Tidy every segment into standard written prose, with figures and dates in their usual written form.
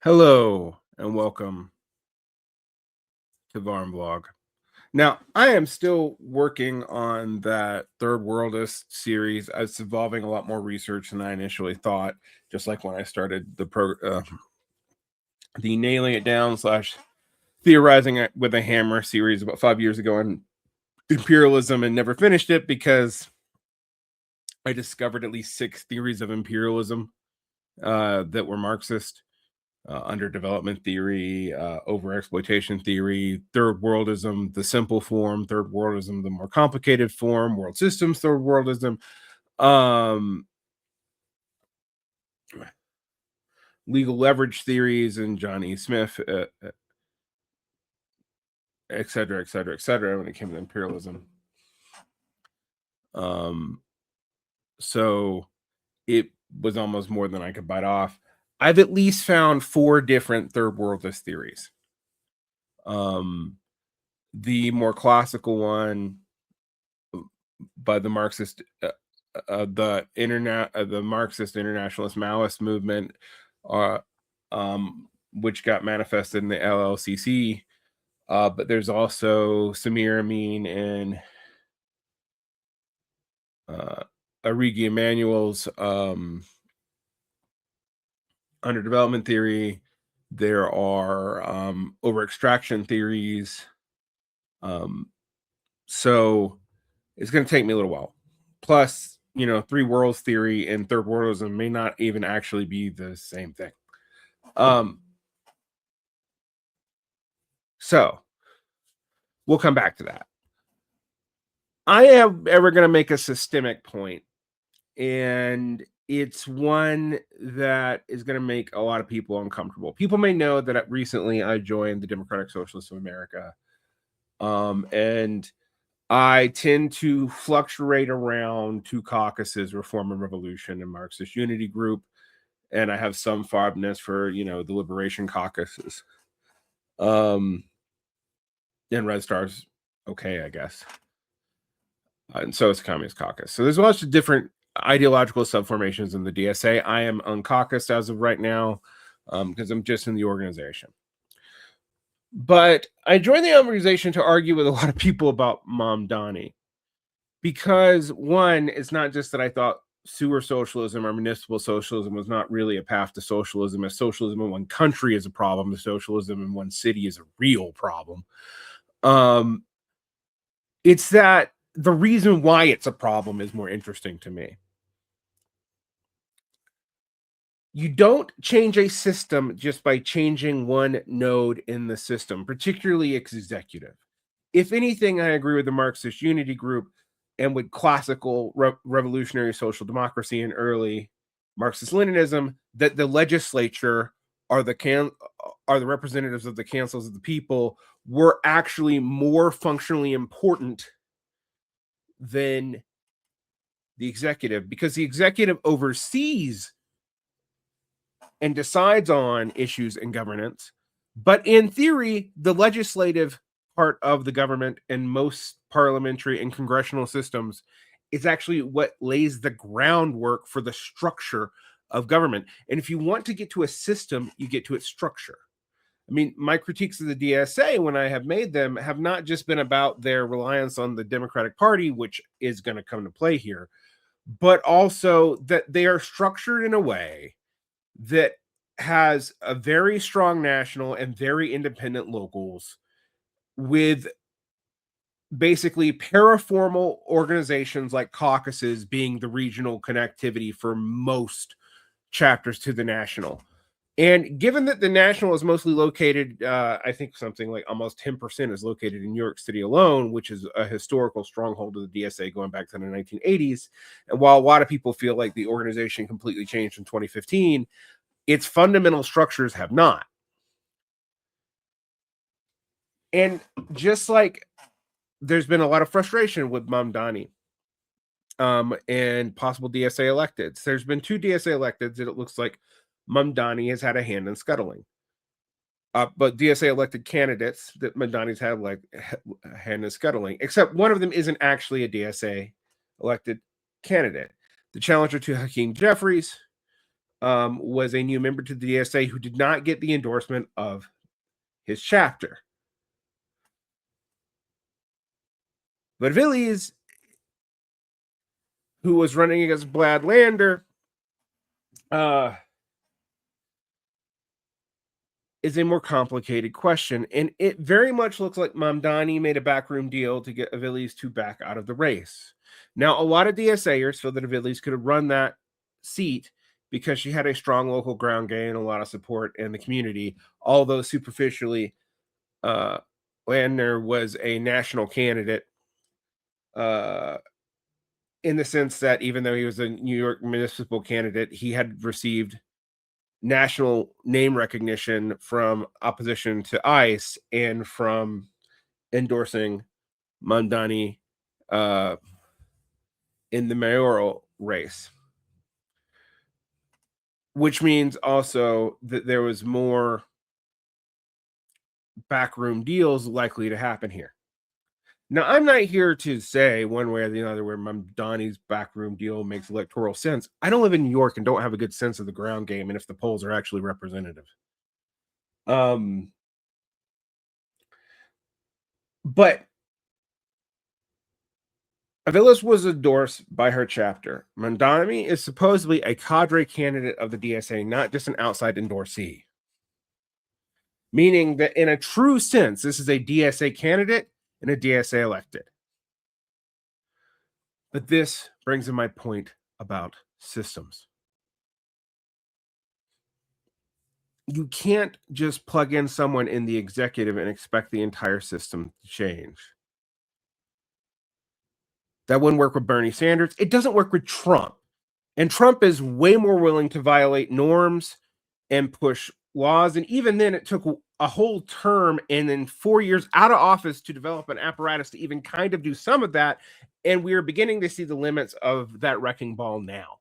Hello and welcome to Varn Vlog. Now, I am still working on that Third Worldist series. It's involving a lot more research than I initially thought. Just like when I started the nailing it down slash theorizing it with a hammer series about 5 years ago on imperialism, and never finished it because I discovered at least 6 theories of imperialism that were Marxist. Underdevelopment theory, overexploitation theory, third worldism, the simple form, third worldism, the more complicated form, world systems, third worldism, um, legal leverage theories, and John E. Smith, et cetera, et cetera, et cetera, when it came to imperialism. Um, so it was almost more than I could bite off. I've at least found 4 different third worldist theories. The more classical one by the Marxist, the Marxist internationalist Maoist movement, uh, which got manifested in the LLCC. But there's also Samir Amin and Arrighi Emanuel's underdevelopment theory. There are over extraction theories. So it's going to take me a little while. Plus, three worlds theory and third worldism may not even actually be the same thing. So we'll come back to that. I am ever going to make a systemic point, and it's one that is going to make a lot of people uncomfortable. People may know that recently I joined the Democratic Socialists of America, and I tend to fluctuate around 2 caucuses, Reform and Revolution and Marxist Unity Group, and I have some fondness for the Liberation Caucuses. And Red Star's okay, I guess. And so is Communist Caucus. So there's lots of different ideological subformations in the DSA. I am uncaucused as of right now because I'm just in the organization. But I joined the organization to argue with a lot of people about Mamdani. Because one, it's not just that I thought sewer socialism or municipal socialism was not really a path to socialism, as socialism in one country is a problem, the socialism in one city is a real problem. It's that the reason why it's a problem is more interesting to me. You don't change a system just by changing one node in the system, particularly its executive. If anything, I agree with the Marxist Unity Group and with classical revolutionary social democracy and early Marxist-Leninism that the legislature are the representatives of the councils of the people were actually more functionally important than the executive, because the executive oversees and decides on issues in governance. But in theory, the legislative part of the government and most parliamentary and congressional systems is actually what lays the groundwork for the structure of government. And if you want to get to a system, you get to its structure. I mean, my critiques of the DSA, when I have made them, have not just been about their reliance on the Democratic Party, which is going to come to play here, but also that they are structured in a way that has a very strong national and very independent locals, with basically paraformal organizations like caucuses being the regional connectivity for most chapters to the national. And given that the national is mostly located, I think something like almost 10% is located in New York City alone, which is a historical stronghold of the DSA going back to the 1980s. And while a lot of people feel like the organization completely changed in 2015, its fundamental structures have not. And just like there's been a lot of frustration with Mamdani and possible DSA electeds, there's been 2 DSA electeds that it looks like Mamdani has had a hand in scuttling. But DSA elected candidates that Mamdani's had like a hand in scuttling, except one of them isn't actually a DSA elected candidate. The challenger to Hakeem Jeffries was a new member to the DSA who did not get the endorsement of his chapter. But Villiers, who was running against Brad Lander, is a more complicated question. And it very much looks like Mamdani made a backroom deal to get Aviles to back out of the race. Now, a lot of DSAers feel that Aviles could have run that seat because she had a strong local ground game and a lot of support in the community, although superficially, Lander was a national candidate in the sense that even though he was a New York municipal candidate, he had received national name recognition from opposition to ICE and from endorsing Mamdani in the mayoral race, which means also that there was more backroom deals likely to happen here. Now, I'm not here to say one way or the other where Mamdani's backroom deal makes electoral sense. I don't live in New York and don't have a good sense of the ground game and if the polls are actually representative. But Aviles was endorsed by her chapter. Mamdani is supposedly a cadre candidate of the DSA, not just an outside endorsee. Meaning that in a true sense, this is a DSA candidate and a DSA elected. But this brings in my point about systems. You can't just plug in someone in the executive and expect the entire system to change. That wouldn't work with Bernie Sanders. It doesn't work with Trump. And Trump is way more willing to violate norms and push laws. And even then, it took a whole term and then 4 years out of office to develop an apparatus to even kind of do some of that. And we are beginning to see the limits of that wrecking ball now.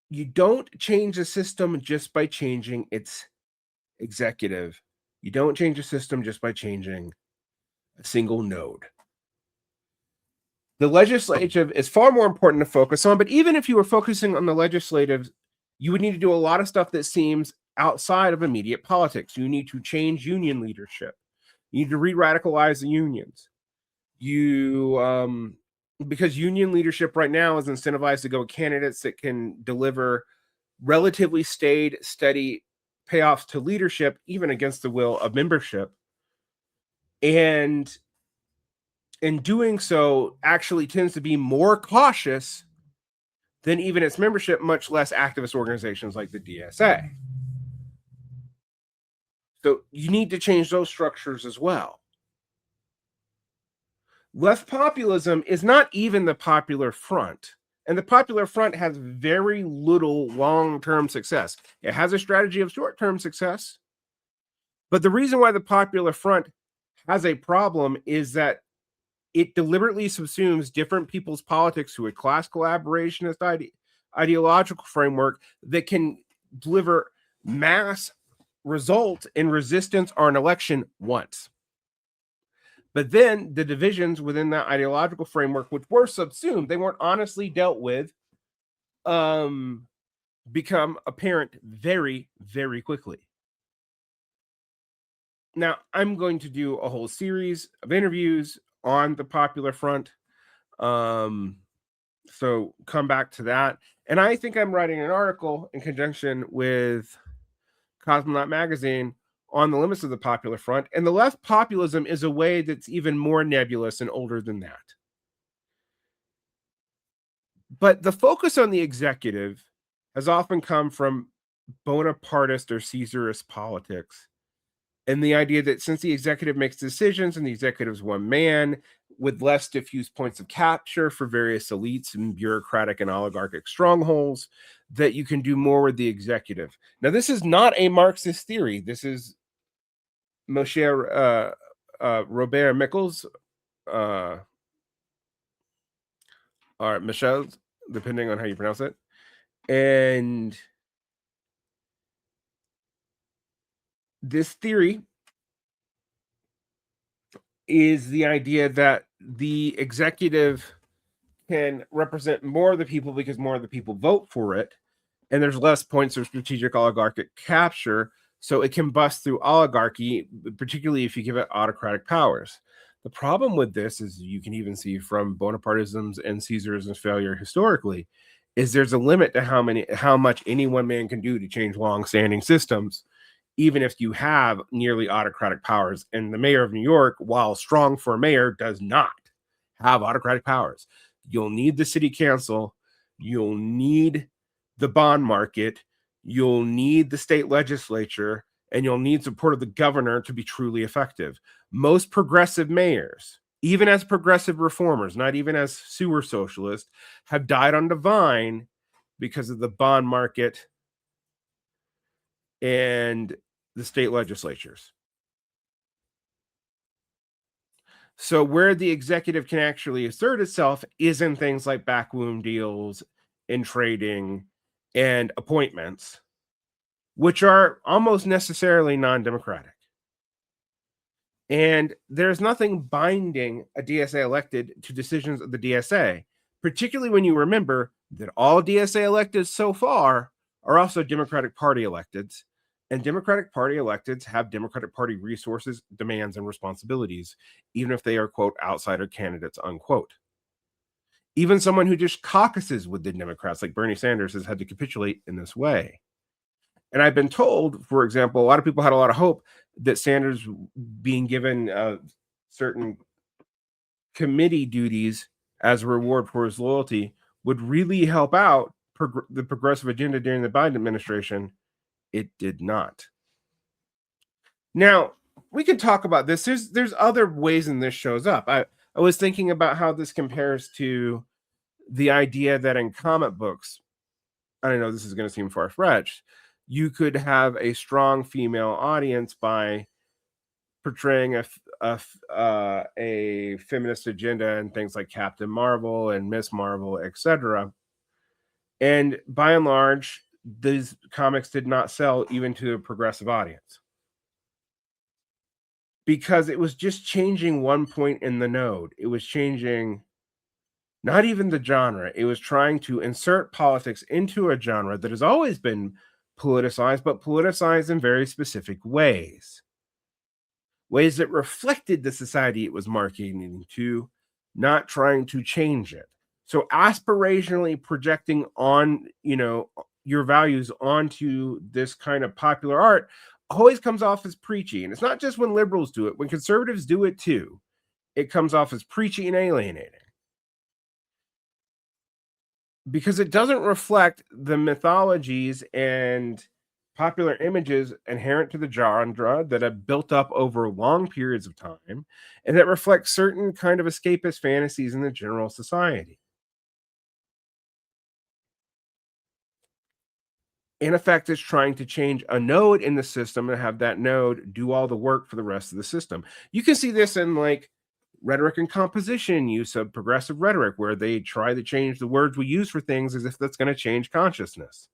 You don't change a system just by changing its executive. You don't change a system just by changing a single node. The legislative is far more important to focus on, but even if you were focusing on the legislative, you would need to do a lot of stuff that seems outside of immediate politics. You need to change union leadership. You need to re-radicalize the unions. Because union leadership right now is incentivized to go with candidates that can deliver relatively steady payoffs to leadership, even against the will of membership. And in doing so, actually tends to be more cautious than even its membership, much less activist organizations like the DSA. So you need to change those structures as well. Left populism is not even the Popular Front. And the Popular Front has very little long-term success. It has a strategy of short-term success. But the reason why the Popular Front has a problem is that it deliberately subsumes different people's politics to a class collaborationist ideological framework that can deliver mass result in resistance or an election once. But then the divisions within that ideological framework, which were subsumed, they weren't honestly dealt with, become apparent very, very quickly. Now, I'm going to do a whole series of interviews on the Popular Front. So come back to that. And I think I'm writing an article in conjunction with Cosmonaut Magazine on the limits of the Popular Front. And the left populism is a way that's even more nebulous and older than that. But the focus on the executive has often come from Bonapartist or Caesarist politics. And the idea that since the executive makes decisions and the executive's one man with less diffuse points of capture for various elites and bureaucratic and oligarchic strongholds, that you can do more with the executive. Now, this is not a Marxist theory. This is Robert Michels, or Michel, depending on how you pronounce it. And this theory is the idea that the executive can represent more of the people because more of the people vote for it, and there's less points of strategic oligarchic capture, so it can bust through oligarchy, particularly if you give it autocratic powers. The problem with this is you can even see from Bonapartism's and Caesarism's failure historically, is there's a limit to how much any one man can do to change long-standing systems, even if you have nearly autocratic powers. And the mayor of New York, while strong for a mayor, does not have autocratic powers. You'll need the city council, you'll need the bond market, you'll need the state legislature, and you'll need support of the governor to be truly effective. Most progressive mayors, even as progressive reformers, not even as sewer socialists, have died on the vine because of the bond market and the state legislatures. So where the executive can actually assert itself is in things like backroom deals, in trading, and appointments, which are almost necessarily non-democratic. And there's nothing binding a DSA elected to decisions of the DSA, particularly when you remember that all DSA electeds so far are also Democratic Party electeds, and Democratic Party electeds have Democratic Party resources, demands, and responsibilities, even if they are, quote, outsider candidates, unquote. Even someone who just caucuses with the Democrats, like Bernie Sanders, has had to capitulate in this way. And I've been told, for example, a lot of people had a lot of hope that Sanders being given certain committee duties as a reward for his loyalty would really help out the progressive agenda during the Biden administration. It did not. Now, we can talk about this. There's other ways in this shows up. I was thinking about how this compares to the idea that in comic books, I know this is going to seem far-fetched, you could have a strong female audience by portraying a feminist agenda and things like Captain Marvel and Miss Marvel, etc. And by and large, these comics did not sell even to a progressive audience because it was just changing one point in the node. It was changing not even the genre. It was trying to insert politics into a genre that has always been politicized, but politicized in very specific ways that reflected the society it was marketing to, not trying to change it. So aspirationally projecting on, your values onto this kind of popular art always comes off as preachy. And it's not just when liberals do it, when conservatives do it too, it comes off as preachy and alienating, because it doesn't reflect the mythologies and popular images inherent to the genre that have built up over long periods of time and that reflect certain kind of escapist fantasies in the general society. In effect, it's trying to change a node in the system and have that node do all the work for the rest of the system. You can see this in like rhetoric and composition, use of progressive rhetoric, where they try to change the words we use for things as if that's going to change consciousness.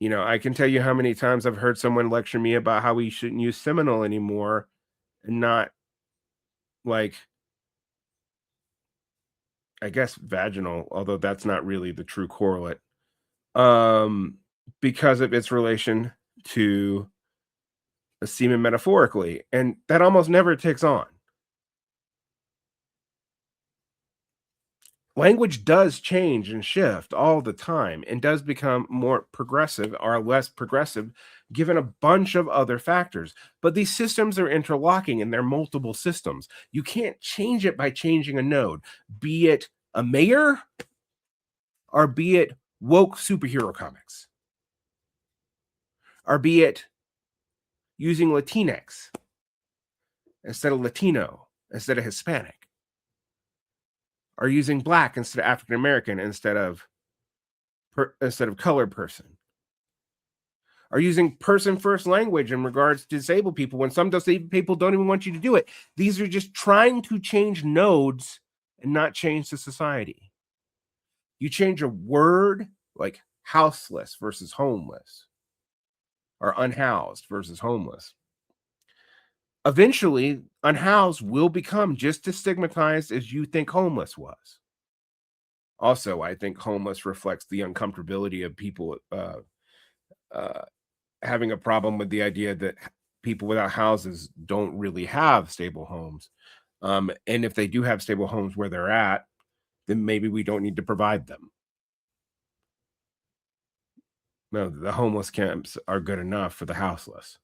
I can tell you how many times I've heard someone lecture me about how we shouldn't use seminal anymore and not like, I guess, vaginal, although that's not really the true correlate, um, because of its relation to a semen metaphorically. And that almost never takes on. Language does change and shift all the time and does become more progressive or less progressive given a bunch of other factors. But these systems are interlocking and they're multiple systems. You can't change it by changing a node, be it a mayor or be it woke superhero comics, or be it using Latinx instead of Latino, instead of Hispanic, or using black instead of African American instead of colored person, are using person first language in regards to disabled people when some disabled people don't even want you to do it. These are just trying to change nodes and not change the society. You change a word like houseless versus homeless, or unhoused versus homeless. Eventually, unhoused will become just as stigmatized as you think homeless was. Also, I think homeless reflects the uncomfortability of people uh, having a problem with the idea that people without houses don't really have stable homes. And if they do have stable homes where they're at, then maybe we don't need to provide them. No, the homeless camps are good enough for the houseless.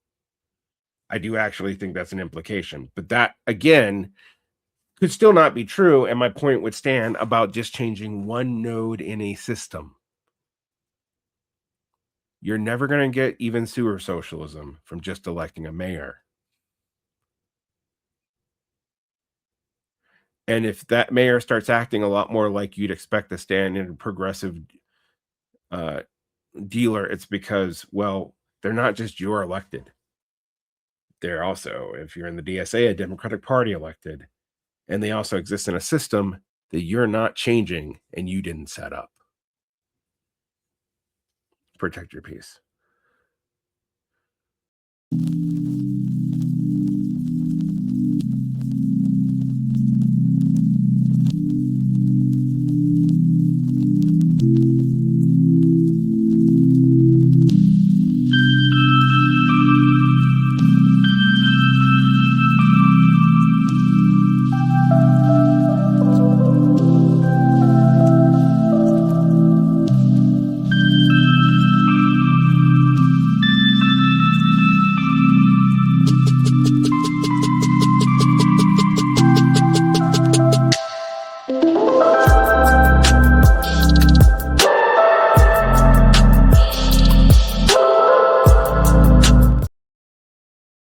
I do actually think that's an implication, but that again could still not be true. And my point would stand about just changing one node in a system. You're never going to get even sewer socialism from just electing a mayor. And if that mayor starts acting a lot more like you'd expect a standard progressive uh, dealer, it's because, well, they're not just your elected. They're also, if you're in the DSA, a Democratic Party elected. And they also exist in a system that you're not changing and you didn't set up. Protect your peace.